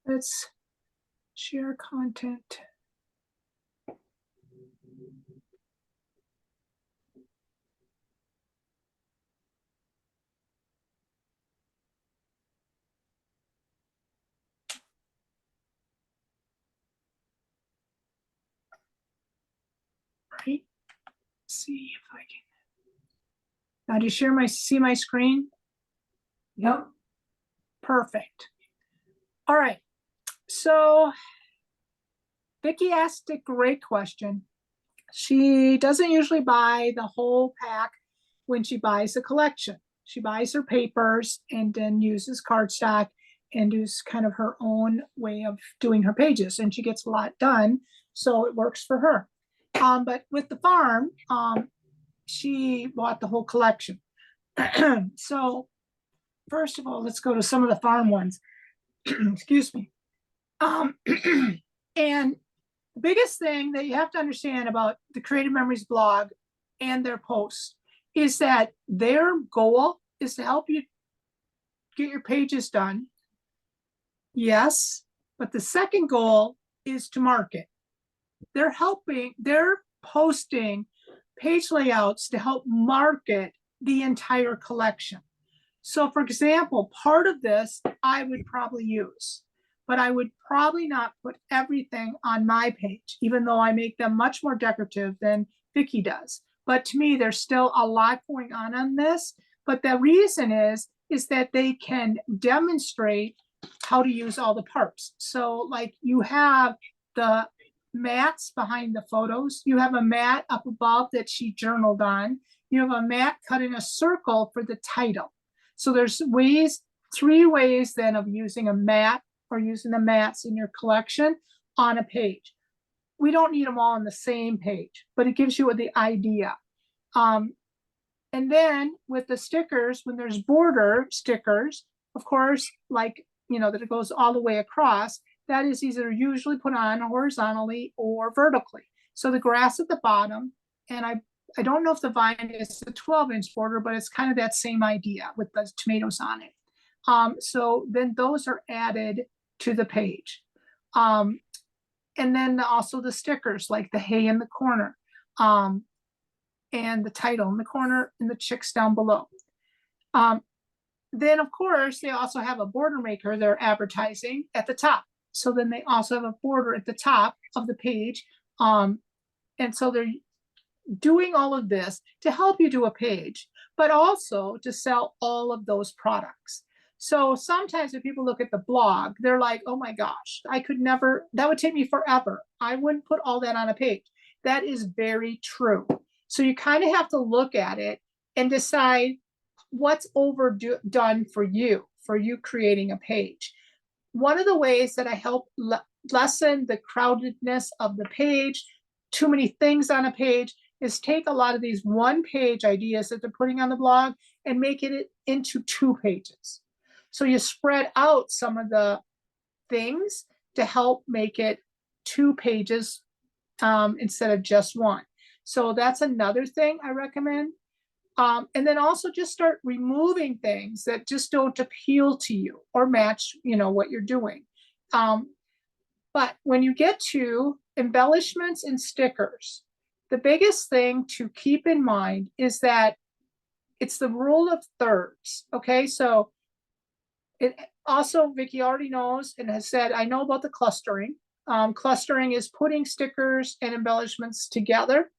Let's share content. Right. See if I can. Now, do you see my screen? Yep. Perfect. All right. So Vicki asked a great question. She doesn't usually buy the whole pack when she buys a collection. She buys her papers and then uses cardstock and does kind of her own way of doing her pages, and she gets a lot done, so it works for her. But with the farm, she bought the whole collection. So first of all, let's go to some of the farm ones. Excuse me. And the biggest thing that you have to understand about the Creative Memories blog and their posts is that their goal is to help you get your pages done. Yes, but the second goal is to market. They're posting page layouts to help market the entire collection. So for example, part of this I would probably use, but I would probably not put everything on my page, even though I make them much more decorative than Vicki does. But to me, there's still a lot going on this. But the reason is that they can demonstrate how to use all the parts. So like you have the mats behind the photos. You have a mat up above that she journaled on. You have a mat cut in a circle for the title. So there's three ways then of using a mat or using the mats in your collection on a page. We don't need them all on the same page, but it gives you the idea. And then with the stickers, when there's border stickers, of course, like, that it goes all the way across, that is either usually put on horizontally or vertically. So the grass at the bottom, and I don't know if the vine is a 12-inch border, but it's kind of that same idea with the tomatoes on it. So then those are added to the page. And then also the stickers, like the hay in the corner, and the title in the corner and the chicks down below. Then of course, they also have a border maker they're advertising at the top. So then they also have a border at the top of the page. And so they're doing all of this to help you do a page, but also to sell all of those products. So sometimes when people look at the blog, they're like, oh my gosh, I could never, that would take me forever. I wouldn't put all that on a page. That is very true. So you kind of have to look at it and decide what's overdone for you creating a page. One of the ways that I help lessen the crowdedness of the page, too many things on a page, is take a lot of these one-page ideas that they're putting on the blog and make it into 2 pages. So you spread out some of the things to help make it 2 pages instead of just 1. So that's another thing I recommend. And then also just start removing things that just don't appeal to you or match, what you're doing. But when you get to embellishments and stickers, the biggest thing to keep in mind is that it's the rule of thirds. Okay, so it also, Vicki already knows and has said, I know about the clustering. Clustering is putting stickers and embellishments together,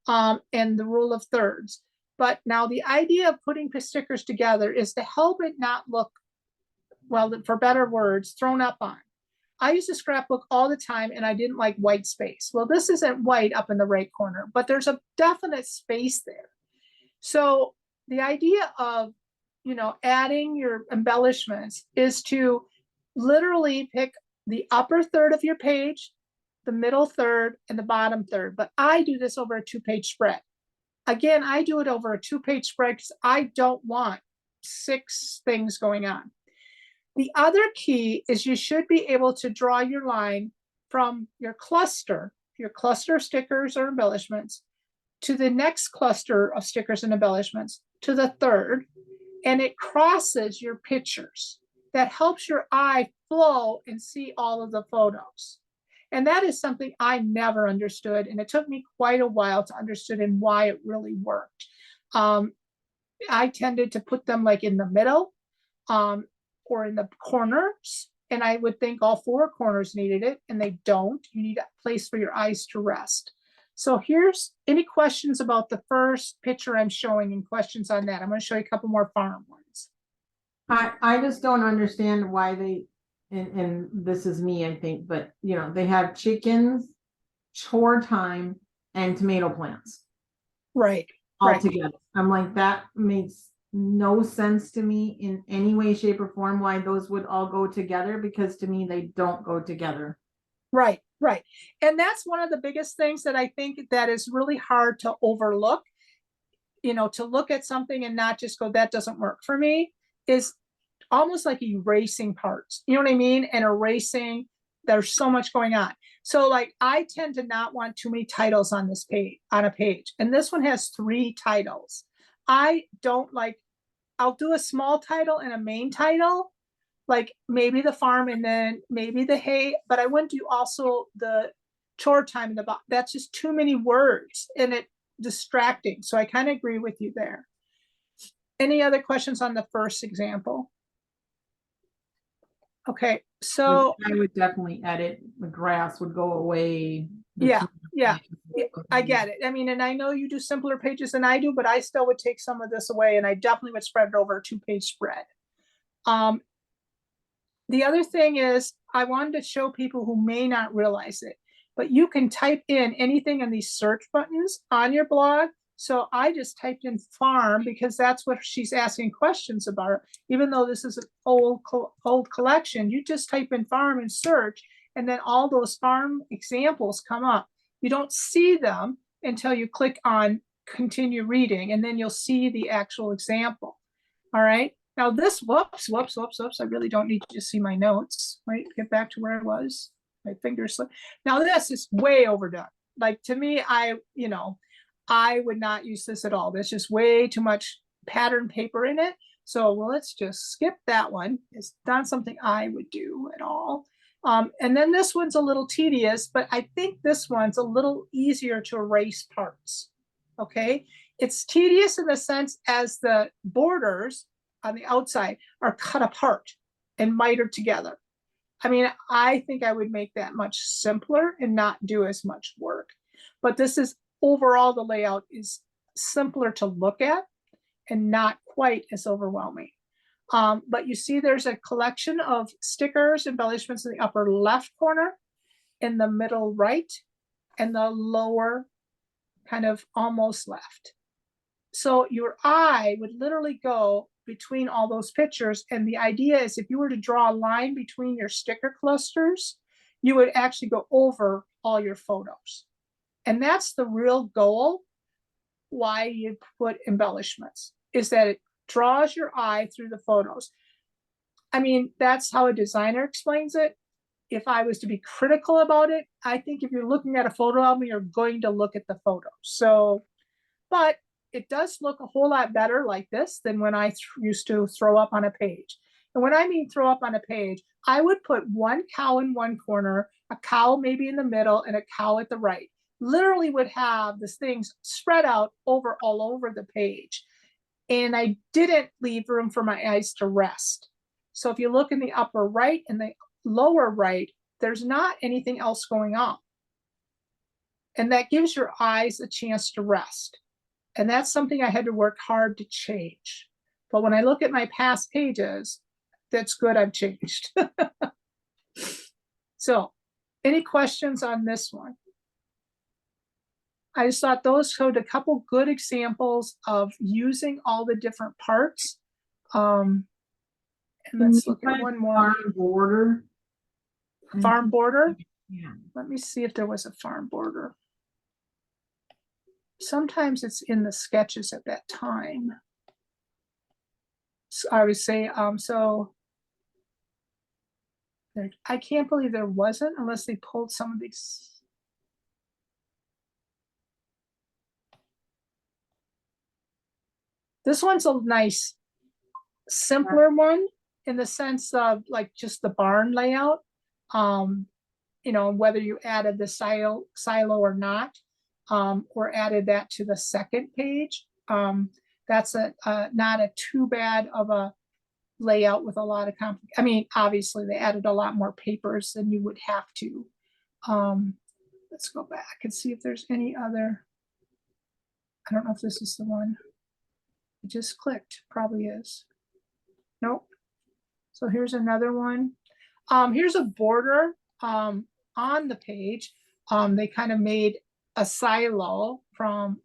and the rule of thirds. But now the idea of putting stickers together is to help it not look, well, for better words, thrown up on. I use a scrapbook all the time and I didn't like white space. Well, this isn't white up in the right corner, but there's a definite space there. So the idea of, adding your embellishments is to literally pick the upper third of your page, the middle third, and the bottom third. But I do this over a 2-page spread. Again, I do it over a 2-page spread because I don't want 6 things going on. The other key is you should be able to draw your line from your cluster of stickers or embellishments, to the next cluster of stickers and embellishments, to the third, and it crosses your pictures. that helps your eye flow and see all of the photos. And that is something I never understood. And it took me quite a while to understand and why it really worked. I tended to put them like in the middle or in the corners. And I would think all four corners needed it, and they don't. You need a place for your eyes to rest. So here's any questions about the first picture I'm showing and questions on that. I'm going to show you a couple more farm ones. I just don't understand why they, and this is me, I think, but you know, they have chickens, chore time, and tomato plants Right. all Right. together. I'm like, that makes no sense to me in any way, shape, or form why those would all go together, because to me they don't go together. Right, right. And that's one of the biggest things that I think that is really hard to overlook, you know, to look at something and not just go, that doesn't work for me, is almost like erasing parts. You know what I mean? And erasing, there's so much going on. So like I tend to not want too many titles on this page, on a page. And this one has 3 titles. I don't like, I'll do a small title and a main title, like maybe the farm and then maybe the hay, but I wouldn't do also the chore time in the box. That's just too many words and it distracting. So I kind of agree with you there. Any other questions on the first example? Okay, so I would definitely edit. The grass would go away. yeah, I get it. I mean, and I know you do simpler pages than I do, but I still would take some of this away and I definitely would spread it over a 2-page spread. The other thing is I wanted to show people who may not realize it, but you can type in anything in these search buttons on your blog. So I just typed in farm because that's what she's asking questions about. Even though this is an old collection, you just type in farm and search, and then all those farm examples come up. You don't see them until you click on continue reading, and then you'll see the actual example. All right. Now this, whoops, I really don't need to see my notes. Wait, get back to where I was. My fingers slip. Now this is way overdone. Like to me, I would not use this at all. There's just way too much pattern paper in it. So well, let's just skip that one. It's not something I would do at all. And then this one's a little tedious, but I think this one's a little easier to erase parts. Okay. It's tedious in the sense as the borders on the outside are cut apart and mitered together. I mean, I think I would make that much simpler and not do as much work. But this is overall, the layout is simpler to look at and not quite as overwhelming. But you see there's a collection of stickers, embellishments in the upper left corner, in the middle right, and the lower kind of almost left. So your eye would literally go between all those pictures. And the idea is if you were to draw a line between your sticker clusters, you would actually go over all your photos. And that's the real goal why you put embellishments, is that it draws your eye through the photos. I mean, that's how a designer explains it. If I was to be critical about it, I think if you're looking at a photo album, you're going to look at the photos. So, but it does look a whole lot better like this than when I used to throw up on a page. And when I mean throw up on a page, I would put one cow in one corner, a cow maybe in the middle, and a cow at the right. Literally would have these things spread out over all over the page. And I didn't leave room for my eyes to rest. So if you look in the upper right and the lower right, there's not anything else going on. And that gives your eyes a chance to rest. And that's something I had to work hard to change. But when I look at my past pages, that's good, I've changed. So, any questions on this one? I just thought those showed a couple good examples of using all the different parts. And let's look at one more. Farm border. Farm border? Yeah. Let me see if there was a farm border. Sometimes it's in the sketches at that time. So I would say, so there, I can't believe there wasn't unless they pulled some of these. This one's a nice, simpler one. in the sense of like just the barn layout. You know, whether you added the silo or not, or added that to the second page. That's not a too bad of a layout with a lot of I mean, obviously they added a lot more papers than you would have to. Let's go back and see if there's any other. I don't know if this is the one. It just clicked, probably is. Nope. So here's another one. Here's a border on the page. They kind of made a silo from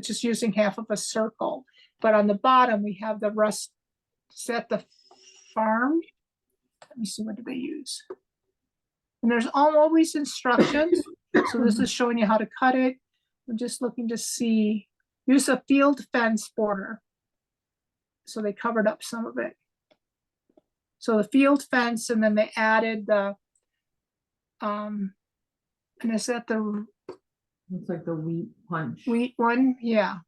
just using half of a circle. But on the bottom, we have the rest. Is that the farm? Let me see, what do they use? And there's always instructions. So this is showing you how to cut it. I'm just looking to see, use a field fence border. So they covered up some of it. So the field fence, and then they added the, and is that the Looks like the wheat punch. wheat one? Yeah.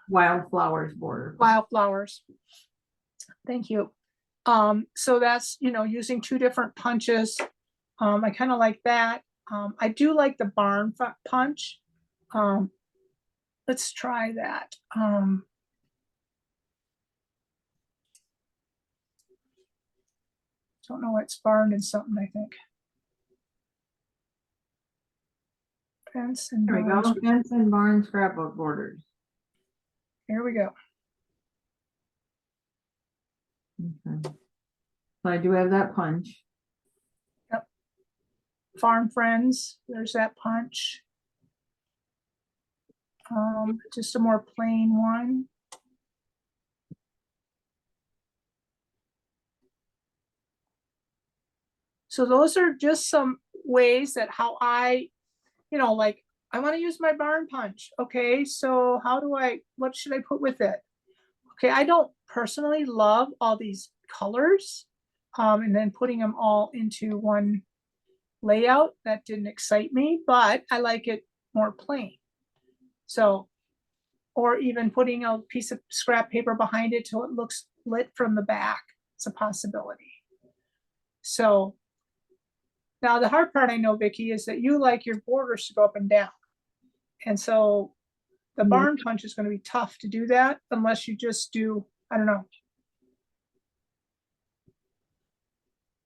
Wildflowers border. Wildflowers. Thank you. So that's, you know, using two different punches. I kind of like that. I do like the barn punch. Let's try that. Don't know, it's barn and something, I think. Fence and There we go. barn. Fence and barn scrapbook borders. Here we go. Okay. So I do have that punch. Farm Friends, there's that punch. Just a more plain one. So those are just some ways that how I, you know, like I want to use my barn punch. Okay, so what should I put with it? Okay, I don't personally love all these colors, and then putting them all into one layout. That didn't excite me, but I like it more plain. So, or even putting a piece of scrap paper behind it till it looks lit from the back. It's a possibility. So now the hard part, I know, Vicki, is that you like your borders to go up and down. And so the barn punch is going to be tough to do that unless you just do, I don't know.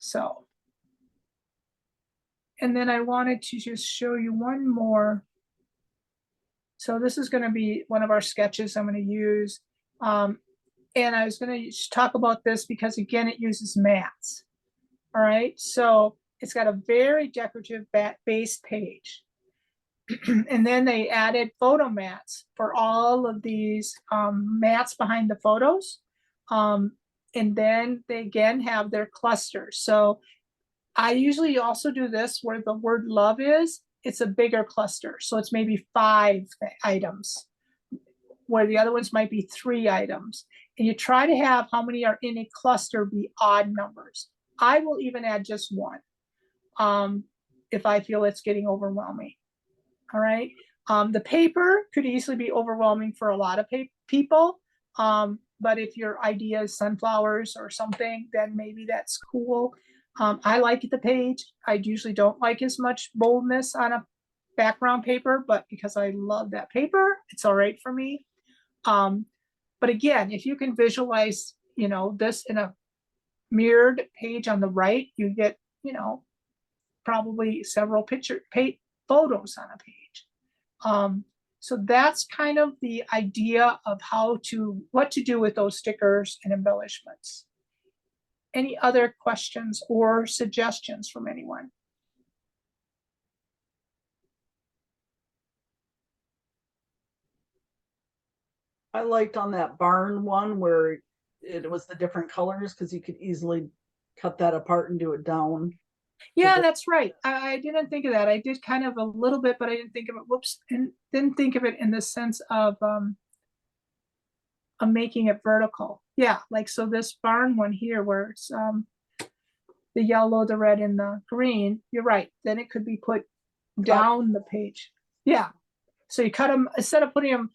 So, and then I wanted to just show you one more. So this is going to be one of our sketches I'm going to use. And I was going to talk about this because, again, it uses mats. All right, so it's got a very decorative base page. And then they added photo mats for all of these mats behind the photos. And then they again have their clusters. So I usually also do this where the word love is, it's a bigger cluster. So it's maybe 5 items, where the other ones might be 3 items. And you try to have how many are in a cluster be odd numbers. I will even add just 1 if I feel it's getting overwhelming. All right. The paper could easily be overwhelming for a lot of people. But if your idea is sunflowers or something, then maybe that's cool. I like the page. I usually don't like as much boldness on a background paper, but because I love that paper, it's all right for me. But again, if you can visualize, you know, this in a mirrored page on the right, you get, you know, probably several photos on a page. So that's kind of the idea of what to do with those stickers and embellishments. Any other questions or suggestions from anyone? I liked on that barn one where it was the different colors because you could easily cut that apart and do it down. Yeah, that's right. I didn't think of that. I did kind of a little bit, but I didn't think of it. Whoops, and didn't think of it in the sense of making it vertical. Yeah, like so this barn one here where it's the yellow, the red, and the green. You're right. Then it could be put down the page. Yeah. So you cut them instead of putting them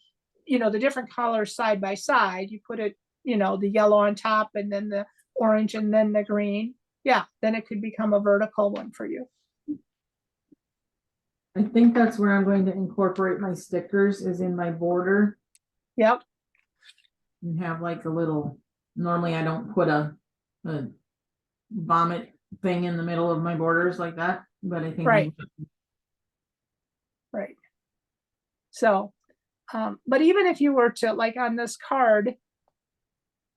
you know, the different colors side by side, you put it, you know, the yellow on top and then the orange and then the green. Yeah, then it could become a vertical one for you. I think that's where I'm going to incorporate my stickers is in my border Yep, and have like a little, normally I don't put a vomit thing in the middle of my borders like that, but I think. Right. right. So, but even if you were to, like on this card,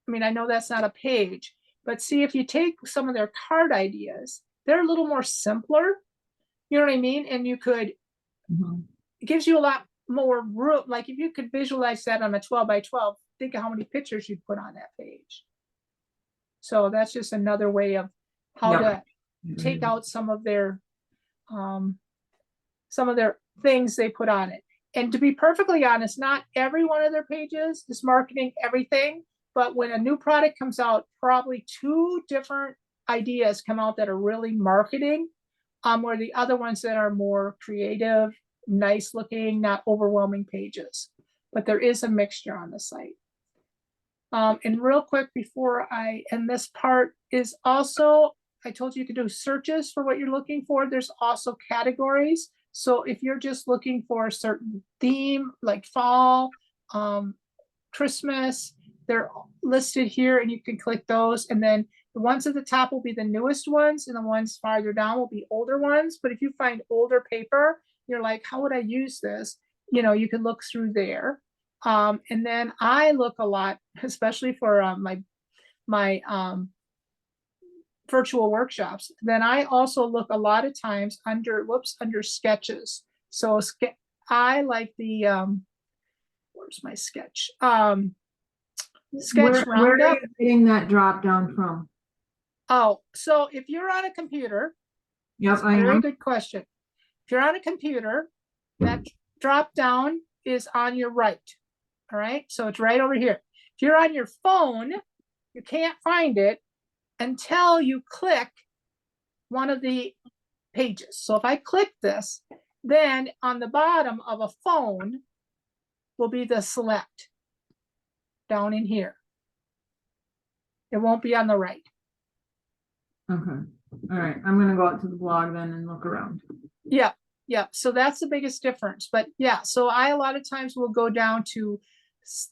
I mean, I know that's not a page, but see if you take some of their card ideas, they're a little more simpler. You know what I mean? And you could, Mhm. it gives you a lot more room. Like if you could visualize that on a 12 by 12, think of how many pictures you'd put on that page. So that's just another way of how Yep. to take out some of their things they put on it. And to be perfectly honest, not every one of their pages is marketing everything, but when a new product comes out, probably 2 different ideas come out that are really marketing, where the other ones that are more creative, nice looking, not overwhelming pages. But there is a mixture on the site. And real quick before I end this part is also, I told you could do searches for what you're looking for. There's also categories. So if you're just looking for a certain theme like fall, Christmas, they're listed here and you can click those. And then the ones at the top will be the newest ones and the ones farther down will be older ones. But if you find older paper, you're like, how would I use this? You know, you can look through there. And then I look a lot, especially for my virtual workshops. Then I also look a lot of times under sketches. So I like the where's my sketch? Sketch Where are roundup. you getting that drop down from? Oh, so if you're on a computer, Yep, I very am. good question. If you're on a computer, that drop down is on your right. All right, so it's right over here. If you're on your phone, you can't find it until you click one of the pages. So if I click this, then on the bottom of a phone will be the select down in here. It won't be on the right. Okay. All right. I'm gonna go out to the blog then and look around. Yeah, yeah. So that's the biggest difference. But yeah, so I a lot of times will go down to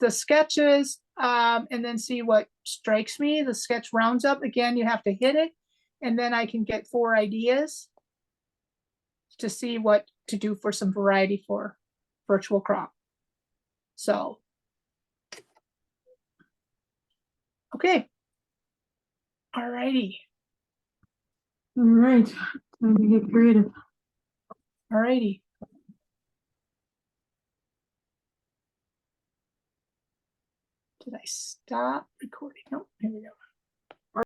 the sketches and then see what strikes me. The sketch rounds up. Again, you have to hit it. And then I can get 4 ideas to see what to do for some variety for virtual crop. So, okay. All righty. All right. Time to get creative. All righty. Did I stop recording? No, here we go.